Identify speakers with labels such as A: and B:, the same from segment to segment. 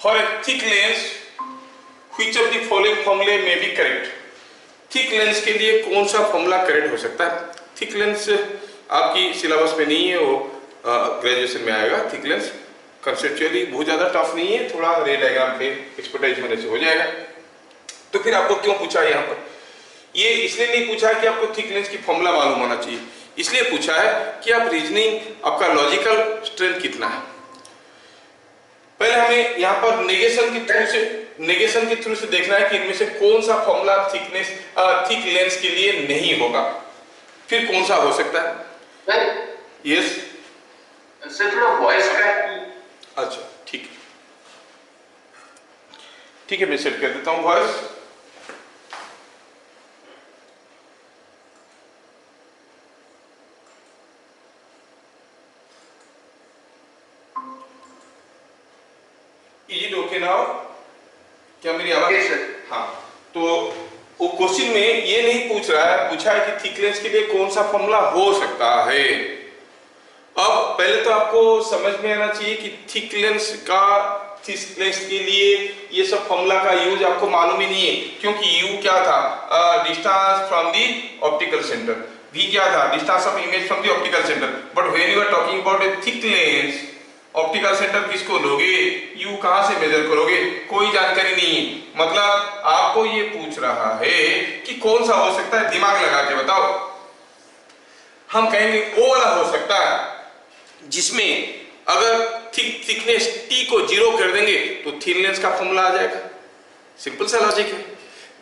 A: For a thick lens which of the following फॉर्मूले में B correct. Thick lens के लिए कौन सा फॉर्मूला करेक्ट हो सकता है? थिक लेंस आपकी सिलेबस में नहीं है, वो ग्रेजुएशन में आएगा। थिक लेंस कंसेप्चुअली बहुत ज़्यादा टफ नहीं है, थोड़ा रे डायग्राम पे एक्सपर्टाइज होने से हो जाएगा। तो फिर आपको क्यों पूछा यहाँ पर? ये इसलिए नहीं पूछा है कि आपको थिक लेंस की फॉर्मूला मालूम होना चाहिए, इसलिए पूछा है कि आप रीजनिंग, आपका लॉजिकल स्ट्रेंथ कितना है। पहले हमें यहाँ पर नेगेशन के थ्रू से देखना है कि इनमें से कौन सा फॉर्मूला थिक लेंस के लिए नहीं होगा, फिर कौन सा हो सकता है। यस वॉइस का, अच्छा ठीक है, ठीक है, मैं सेट कर देता हूँ voice. Is it okay now? क्या मेरी आवाज? हाँ, तो वो क्वेश्चन में ये नहीं पूछ रहा है, पूछा है कि थिक लेंस के लिए कौन सा फॉर्मूला हो सकता है। अब पहले तो आपको समझ में आना चाहिए कि थिक लेंस के लिए ये सब फॉर्मूला का यूज आपको मालूम ही नहीं है, क्योंकि यू क्या था? Distance from the optical centre. V क्या था? Distance of image from the optical centre. But when you are talking about a thick lens, optical centre किसको लोगे? यू कहां से मेजर करोगे? कोई जानकारी नहीं है। मतलब आपको ये पूछ रहा है कि कौन सा हो सकता है, दिमाग लगा के बताओ। हम कहेंगे वो वाला हो सकता है जिसमें अगर थिकनेस टी को 0 कर देंगे तो थिन लेंस का फॉर्मूला आ जाएगा। सिंपल सा लॉजिक है।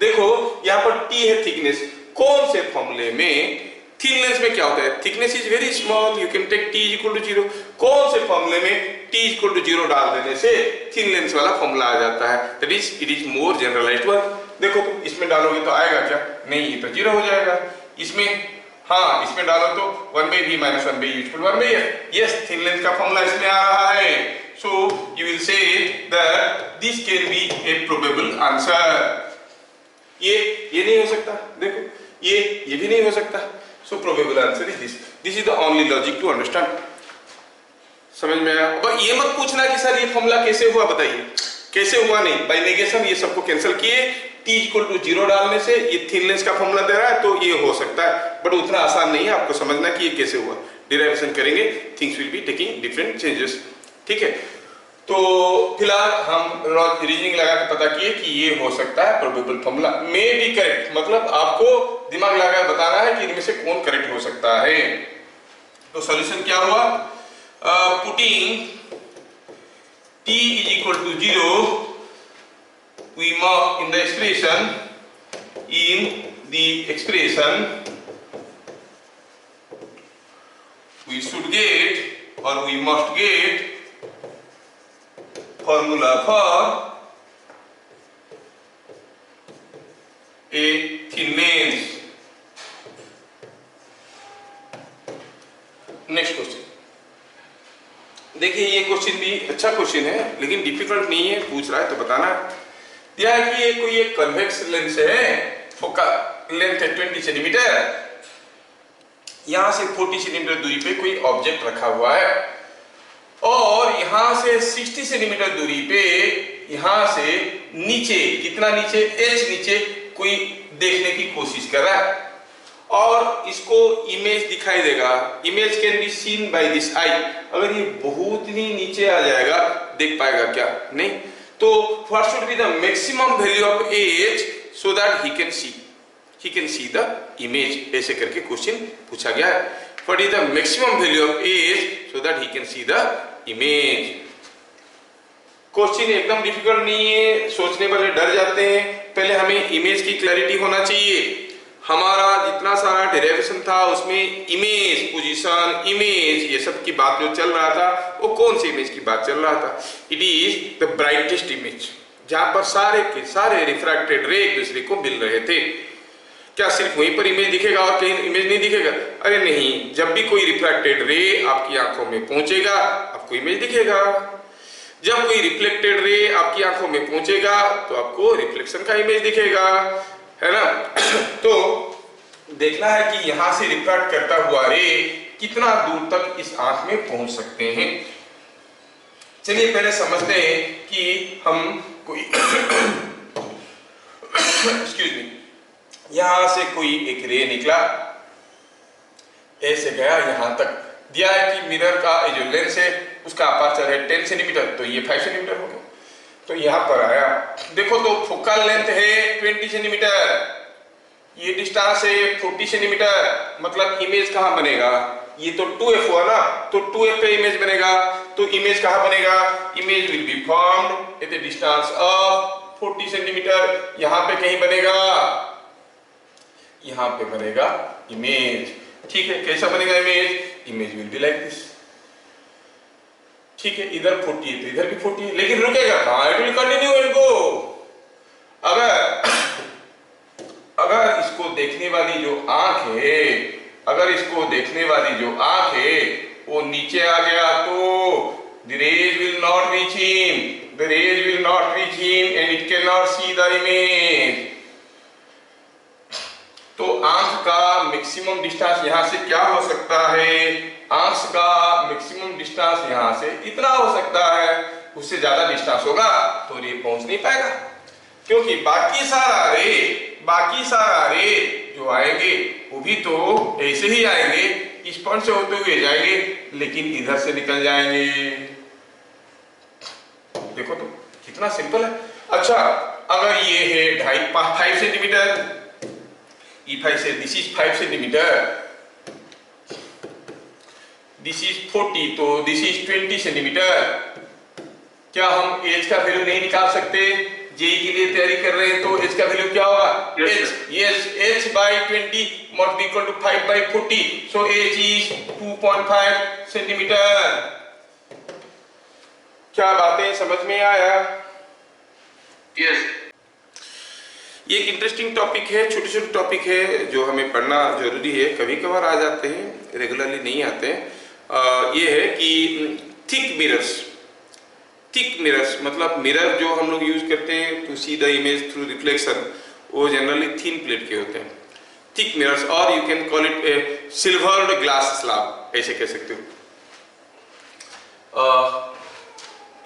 A: देखो यहाँ पर टी है थिकनेस, कौन से फॉर्मूले में? थिन लेंस में क्या होता है? Thickness is very small, you can take t equal to 0। कौन से फॉर्मूले में टी इक्वल टू 0 डाल देने से थिन लेंस वाला फॉर्मूला आ जाता है? That is it is more generalised one. देखो इसमें डालोगे तो आएगा क्या? नहीं, ये तो 0 हो जाएगा। इसमें, हाँ, इसमें डालो तो 1/v minus 1/u equal 1/f। Yes, thin lens का फॉर्मूला इसमें आ रहा है। So you will say that this can be A probable answer. ये नहीं हो सकता, देखो ये भी नहीं हो सकता। So probable answer is this is the only logic to understand. समझ में आया? अब ये मत पूछना कि सर ये फॉर्मूला कैसे हुआ, बताइए कैसे हुआ। नहीं, बाय नेगेशन ये सबको कैंसिल किए, टी इक्वल टू 0 डालने से ये थिन लेंस का फॉर्मूला दे रहा है, तो ये हो सकता है। बट उतना आसान नहीं है, आपको समझना कि ये कैसे हुआ। डिराइवेशन करेंगे, things will be taking different changes. ठीक है, तो फिलहाल हम रीजनिंग लगा के पता किए कि ये हो सकता है प्रोबेबल फॉर्मूला में बी करेक्ट। मतलब आपको दिमाग लगा के बताना है कि इनमें से कौन करेक्ट हो सकता है। तो सॉल्यूशन क्या हुआ? Putting t is equal to 0, we mark in the expression we should get or we must get formula for a thin lens. Next question देखिए, ये क्वेश्चन भी अच्छा क्वेश्चन है लेकिन डिफिकल्ट नहीं है, पूछ रहा है तो बताना। यह है कि ये कोई एक कन्वेक्स लेंस है, फोकल लेंथ है 20 सेंटीमीटर, यहां से 40 सेंटीमीटर दूरी पे कोई ऑब्जेक्ट रखा हुआ है और यहां से 60 सेंटीमीटर दूरी पे यहां से नीचे, कितना नीचे? h नीचे कोई देखने की कोशिश कर रहा है और इसको इमेज दिखाई देगा। Image can be seen by this eye. अगर ये बहुत ही नीचे आ जाएगा, देख पाएगा क्या? नहीं। तो what should be the maximum value of h so that he can see the image? ऐसे करके क्वेश्चन पूछा गया है। What is the maximum value of h so that he can see the image? Question एकदम difficult नहीं है, सोचने वाले डर जाते हैं। पहले हमें इमेज की क्लैरिटी होना चाहिए। हमारा जितना सारा डेरिवेशन था उसमें इमेज, पोजीशन, इमेज, ये सब की बात जो चल रहा था वो कौन सी इमेज की बात चल रहा था? It is the brightest image, जहां पर सारे के सारे रिफ्रैक्टेड रे एक दूसरे को मिल रहे थे। क्या सिर्फ वहीं पर इमेज दिखेगा और कहीं इमेज नहीं दिखेगा? अरे नहीं, जब भी कोई रिफ्रैक्टेड रे आपकी आंखों में पहुंचेगा आपको इमेज दिखेगा। जब कोई रिफ्लेक्टेड रे आपकी आंखों में पहुंचेगा तो आपको रिफ्लेक्शन का इमेज दिखेगा, है ना? तो देखना है कि यहां से रिफ्रैक्ट करता हुआ रे कितना दूर तक इस आंख में पहुंच सकते हैं। चलिए पहले समझते हैं कि हम कोई एक्सक्यूज मी, यहां से कोई एक रे निकला, ऐसे गया यहां तक, दिया है कि मिरर का जो लेंस है उसका अपर्चर है 10 सेंटीमीटर, तो ये 5 सेंटीमीटर हो गया। तो यहां पर आया, देखो तो फोकल लेंथ है 20 सेंटीमीटर, ये डिस्टेंस है 40 सेंटीमीटर, मतलब इमेज कहां बनेगा, ये तो 2f हुआ ना, तो 2f पे इमेज बनेगा, तो इमेज कहां बनेगा, image will be formed at A distance of 40 centimetre, यहां पे कहीं बनेगा, यहां पे बनेगा इमेज। ठीक है, कैसा बनेगा image, image will be like this. ठीक है, इधर 40 है तो इधर भी 40 है, लेकिन रुकेगा कहां, it will continue and go. अगर इसको देखने वाली जो आंख है, अगर इसको देखने वाली जो आंख है वो नीचे आ गया तो the rays will not reach him, the rays will not reach him and it cannot see the image। तो आंख का मैक्सिमम डिस्टेंस यहां से क्या हो सकता है, आंख का मैक्सिमम डिस्टेंस यहां से इतना हो सकता है, उससे ज्यादा डिस्टेंस होगा तो रे पहुंच नहीं पाएगा, क्योंकि बाकी सारा रे जो आएंगे वो भी तो ऐसे ही आएंगे, इस पॉइंट से होते हुए जाएंगे लेकिन इधर से निकल जाएंगे। देखो तो कितना सिंपल है। अच्छा, अगर ये है 5 centimetre, if I say this is 5 centimetre, this is 40, तो this is 20 सेंटीमीटर, क्या हम एज का वैल्यू नहीं निकाल सकते, जेई के लिए तैयारी कर रहे हैं तो एच का वैल्यू क्या होगा, h by 20 must be equal to 5 by 40, so h is 2.5 centimetre. क्या बातें समझ में आया? यस। ये एक इंटरेस्टिंग टॉपिक है, छोटे छोटे टॉपिक है जो हमें पढ़ना जरूरी है, कभी कभार आ जाते हैं, रेगुलरली नहीं आते हैं। ये है कि थिक मिरर्स, मतलब मिरर जो हम लोग यूज करते हैं to see the image through reflection, वो जनरली थिन प्लेट के होते हैं, थिक मिरर्स, और you can call it a silvered glass slab, ऐसे कह सकते हो।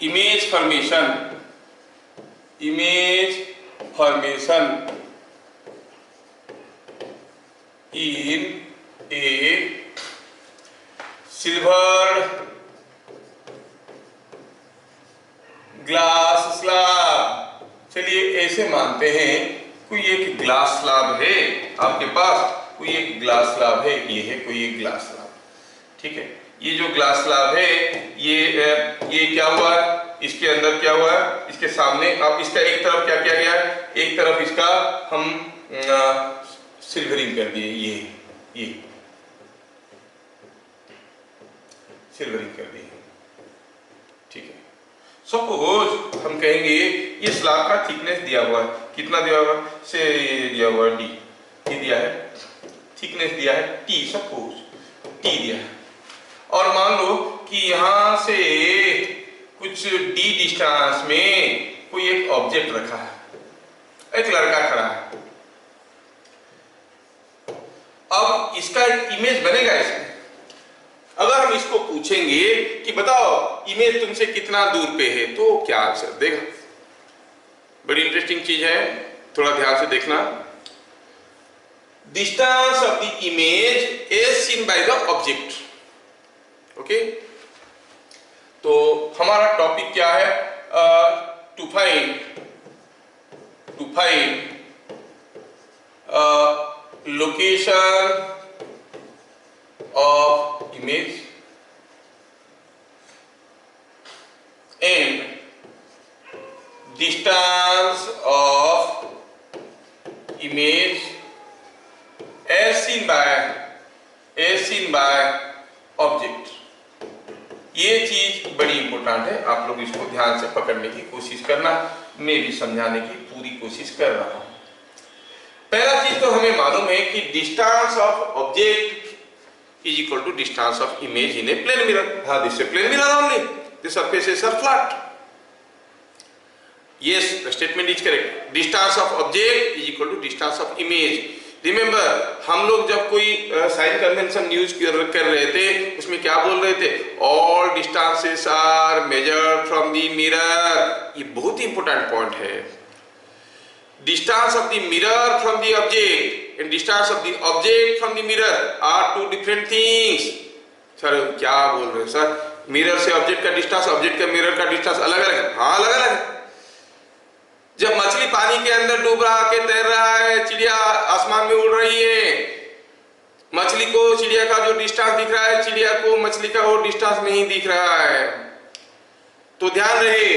A: Image formation in a silver glass slab. चलिए ऐसे मानते हैं कोई एक ग्लास स्लैब है आपके पास, कोई एक ग्लास स्लैब है, ये है कोई एक ग्लास स्लैब, ठीक है। ये जो ग्लास स्लैब है ये क्या हुआ, इसके अंदर क्या हुआ, इसके सामने अब इसका एक तरफ क्या किया गया, एक तरफ इसका हम सिल्वरिंग कर दिए, ये सिल्वरिंग कर दी, ठीक है। सपोज हम कहेंगे ये स्लैब का थिकनेस दिया हुआ है, कितना दिया हुआ है, से ये दिया हुआ है डी, ये दिया है, थिकनेस दिया है टी, सपोज टी दिया है, और मान लो कि यहां से कुछ डी डिस्टेंस में कोई एक ऑब्जेक्ट रखा है, एक लड़का खड़ा है, अब इसका एक इमेज बनेगा इसमें। अगर हम इसको पूछेंगे कि बताओ इमेज तुमसे कितना दूर पे है, तो क्या आंसर देगा। बड़ी इंटरेस्टिंग चीज है, थोड़ा ध्यान से देखना। Distance of the image as seen by the object, okay. तो हमारा टॉपिक क्या है, to find location of image and distance of image as seen by object। ये चीज बड़ी इंपॉर्टेंट है, आप लोग इसको ध्यान से पकड़ने की कोशिश करना, मैं भी समझाने की पूरी कोशिश कर रहा हूं। पहला चीज तो हमें मालूम है कि distance of object is equal to distance of image in a plane mirror. This is a plane mirror only. The surfaces are flat. Yes, the statement is correct. Distance of object is equal to distance of image. Remember हम लोग जब कोई sign convention use कर रहे थे उसमें क्या बोल रहे थे, all distances are measured from the mirror. ये बहुत ही इंपॉर्टेंट पॉइंट है। Distance of the mirror from the object and distance of the object from the mirror are two different things. Sir क्या बोल रहे हैं सर, मिरर से object का डिस्टेंस, ऑब्जेक्ट का मिरर का डिस्टेंस अलग अलग है? हाँ अलग अलग है। जब मछली पानी के अंदर डूब रहा के तैर रहा है, चिड़िया आसमान में उड़ रही है, मछली को चिड़िया का जो डिस्टेंस दिख रहा है, चिड़िया को मछली का वो डिस्टेंस नहीं दिख रहा है। तो ध्यान रहे,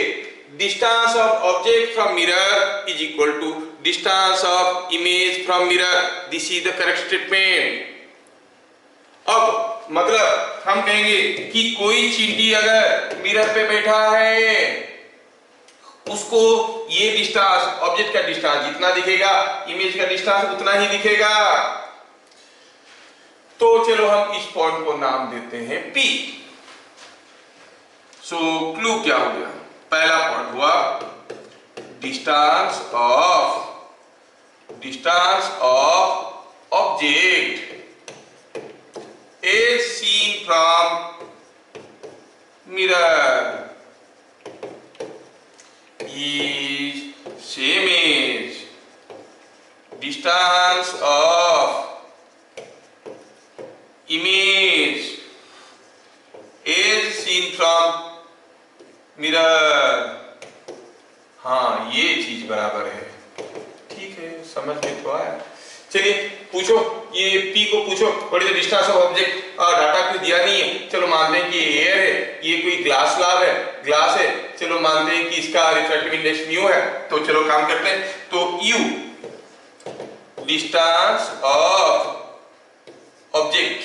A: distance of object from mirror is equal to distance of image from mirror. This is the correct statement. अब मतलब हम कहेंगे कि कोई चींटी अगर मिरर पे बैठा है, उसको ये डिस्टेंस, ऑब्जेक्ट का डिस्टेंस जितना दिखेगा, इमेज का डिस्टेंस उतना ही दिखेगा। तो चलो हम इस पॉइंट को नाम देते हैं P। सो क्लू क्या हो गया? पहला पॉइंट हुआ distance of object is seen from mirror is same as distance of image is seen from mirror। हाँ ये चीज बराबर है, ठीक है, समझ में तो आया। चलिए पूछो, ये P को पूछो, what is the distance of object. Data कोई दिया नहीं है, चलो मानते हैं कि एयर है, ये कोई ग्लास स्लैब है, ग्लास है, चलो मानते हैं कि इसका रिफ्रैक्टिव इंडेक्स म्यू है। तो चलो काम करते हैं। तो U distance of object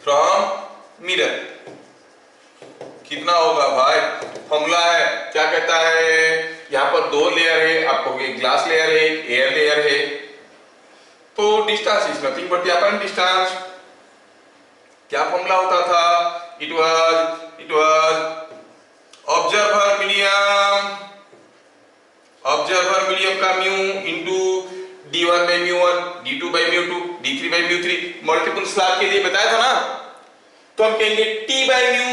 A: from mirror कितना होगा भाई? फॉर्मूला है, क्या कहता है, यहाँ पर दो लेयर है, आपको एक ग्लास लेयर है, एक एयर लेयर है। तो distance is nothing but the apparent distance. क्या फॉर्मूला होता था? इट वाज ऑब्जर्वर मीडियम का mu into d1 by mu1, d2 by mu2, d3 by mu3। Multiple slab के लिए बताया था ना, तो हम कहेंगे t by mu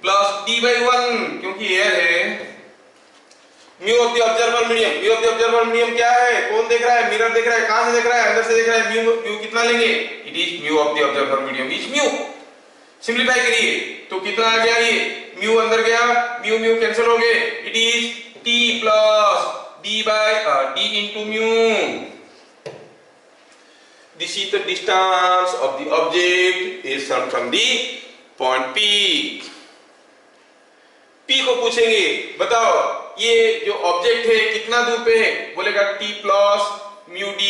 A: plus d by 1, क्योंकि एयर है। Mu of the observer medium क्या है? कौन देख रहा है? मिरर देख रहा है। कहां से देख रहा है? अंदर से देख रहा है। म्यू कितना लेंगे? It is mu of the observer medium is mu. Simplify करिए तो कितना आ गया? ये म्यू अंदर गया, म्यू कैंसिल हो गए, it is t plus d into mu। This is the distance of the object is from the point P। P को पूछेंगे, बताओ ये जो ऑब्जेक्ट है कितना दूर पे है? बोलेगा t प्लस म्यू d।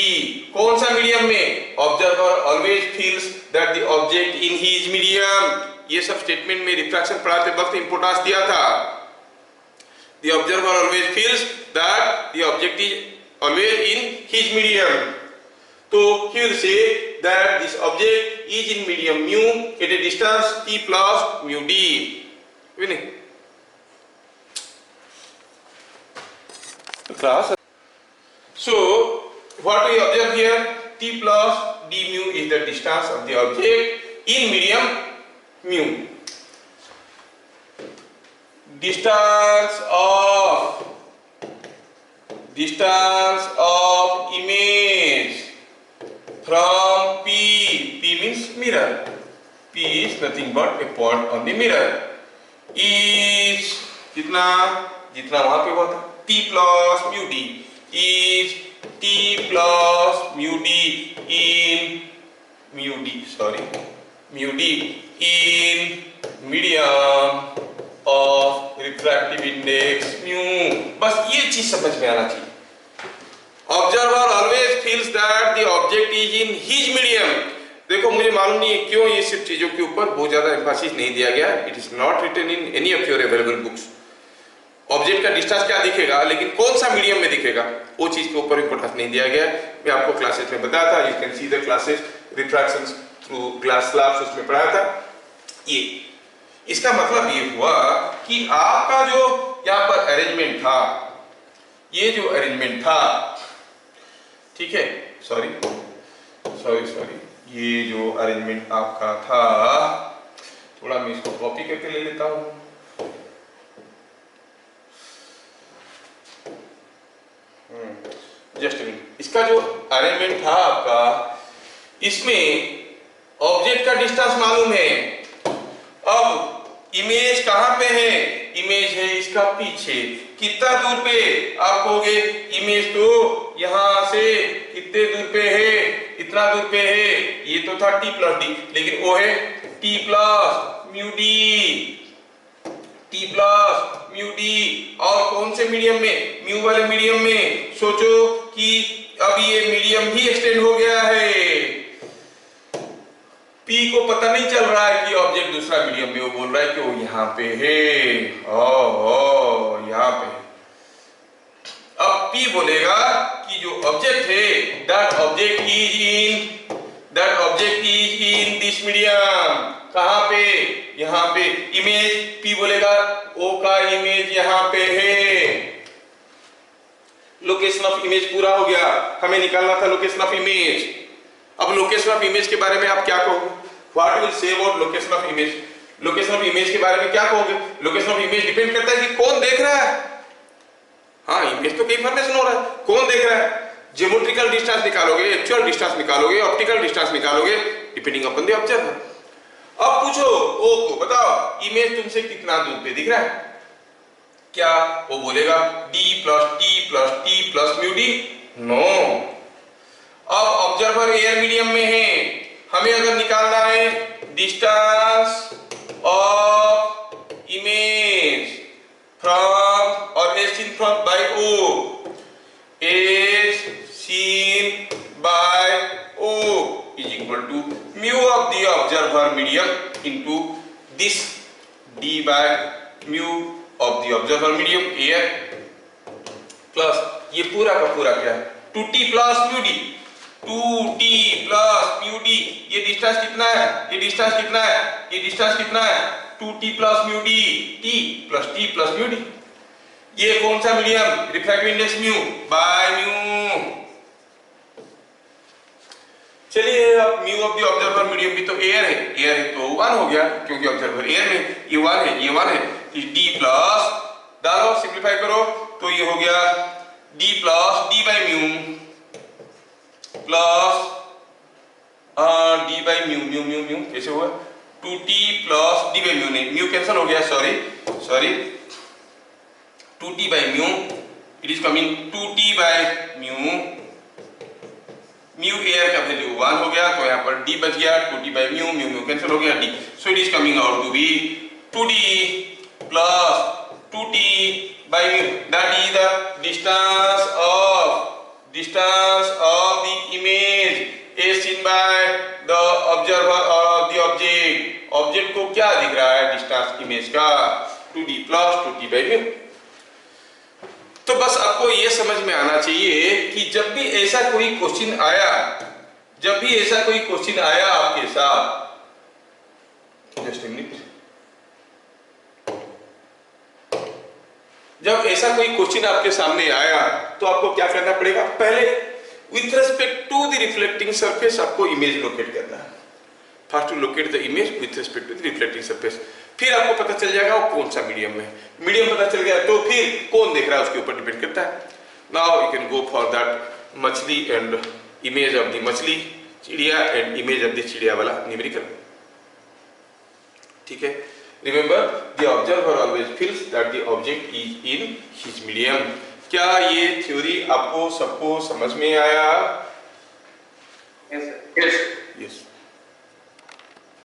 A: कौन सा मीडियम में? Observer always feels that the object in his medium. ये सब स्टेटमेंट में रिफ्रैक्शन पढ़ाते वक्त इंपोर्टेंस दिया था। The observer always feels that the object is always in his medium. So he will say that this object is in medium mu at a distance t plus mu d. Winning. Class. So what we observe here, t plus d mu is the distance of the object in medium mu. Distance of image from P means mirror. P is nothing but a point on the mirror. Is कितना? जितना वहां पे हुआ था, t plus mu d is t plus mu d in medium of refractive index mu। बस ये चीज समझ में आना चाहिए। Observer always feels that the object is in his medium। देखो मुझे मालूम नहीं है क्यों ये सब चीजों के ऊपर बहुत ज्यादा एम्फासिस नहीं दिया गया। It is not written in any of your available books. Object का डिस्टेंस क्या दिखेगा, लेकिन कौन सा मीडियम में दिखेगा वो चीज के ऊपर इंपोर्टेंस नहीं दिया गया। मैं आपको क्लासेस में बताया था, you can see the classes refractions through glass slabs, उसमें पढ़ाया था। ये इसका मतलब ये हुआ कि आपका जो यहाँ पर अरेंजमेंट था, ये जो अरेंजमेंट था, ठीक है, सॉरी, ये जो अरेंजमेंट आपका था, थोड़ा मैं इसको कॉपी करके ले लेता हूं। Just minute. इसका जो अरेंजमेंट था आपका, इसमें ऑब्जेक्ट का डिस्टेंस मालूम है। अब इमेज कहां पे है? इमेज है इसका पीछे। कितना दूर पे? आप कहोगे इमेज तो यहां से कितने दूर पे है? इतना दूर पे है। ये तो था t प्लस डी, लेकिन वो है t plus mu D, t plus mu D. और कौन से मीडियम में? म्यू वाले मीडियम में। सोचो कि अब ये मीडियम भी एक्सटेंड हो गया है। P को पता नहीं चल रहा है कि ऑब्जेक्ट दूसरा मीडियम में, वो बोल रहा है कि वो यहाँ पे है, ओ यहाँ पे। अब P बोलेगा कि जो ऑब्जेक्ट है, that object is in this medium. कहाँ पे? यहाँ पे। इमेज P बोलेगा O का इमेज यहाँ पे है। लोकेशन ऑफ इमेज पूरा हो गया। हमें निकालना था लोकेशन ऑफ इमेज। अब लोकेशन ऑफ इमेज के बारे में आप क्या कहोगे? What will say about location of image? Location of image के बारे में क्या कहोगे? लोकेशन ऑफ इमेज डिपेंड करता है कि कौन देख रहा है। हाँ, इमेज तो कई फॉर्मेशन हो रहा है, कौन देख रहा है? ज्योमेट्रिकल डिस्टेंस निकालोगे, एक्चुअल डिस्टेंस निकालोगे, ऑप्टिकल डिस्टेंस निकालोगे, डिपेंडिंग अपॉन द ऑब्जर्वर। अब पूछो ओ को, बताओ इमेज तुमसे कितना दूर पे दिख रहा है? क्या वो बोलेगा d plus t plus mu d? No. अब ऑब्जर्वर एयर मीडियम में है। हमें अगर निकालना है डिस्टेंस ऑफ इमेज फ्रॉम और as seen from by O, as seen by O is equal to mu of the observer medium into this d by mu of the observer medium air plus ये पूरा का पूरा क्या है? 2t plus mu d. 2t plus mu d. ये distance कितना है? ये डिस्टेंस कितना है? ये डिस्टेंस कितना है? 2t plus mu D, t plus mu d. ये कौन सा medium? Refractive index mu by mu. चलिए, अब mu of the observer medium भी तो एयर है, एयर है तो 1 हो गया, क्योंकि ऑब्जर्वर एयर में। ये 1 है, ये 1 है, d प्लस, डालो सिंप्लीफाई करो तो ये हो गया d plus d by mu plus d by mu. Mu कैसे हुआ? 2t plus d by mu, नहीं म्यू कैंसिल हो गया, sorry 2t by mu, it is coming 2t by mu. Mu air का वैल्यू 1 हो गया, तो यहाँ पर d बच गया, 2t by mu, mu cancel हो गया, d। So it is coming out to be 2d plus 2t by mu, that is the distance of the image as seen by the observer or the object। Object को क्या दिख रहा है? Distance image का 2d plus 2t by mu। तो बस आपको ये समझ में आना चाहिए कि जब भी ऐसा कोई क्वेश्चन आया, आपके साथ, जस्ट अ मिनट, जब ऐसा कोई क्वेश्चन आपके सामने आया तो आपको क्या करना पड़ेगा? पहले with respect to the reflecting surface आपको इमेज लोकेट करना है। First to locate the image with respect to the reflecting surface. फिर आपको पता चल जाएगा वो कौन सा मीडियम में। मीडियम पता चल गया तो फिर कौन देख रहा है उसके ऊपर डिपेंड करता है। Now you can go for that मछली एंड इमेज ऑफ द मछली, चिड़िया एंड इमेज ऑफ द चिड़िया वाला न्यूमेरिकल। ठीक है, Remember, the observer always feels that the object is in his medium। क्या ये थ्योरी आपको सबको समझ में आया?
B: Yes,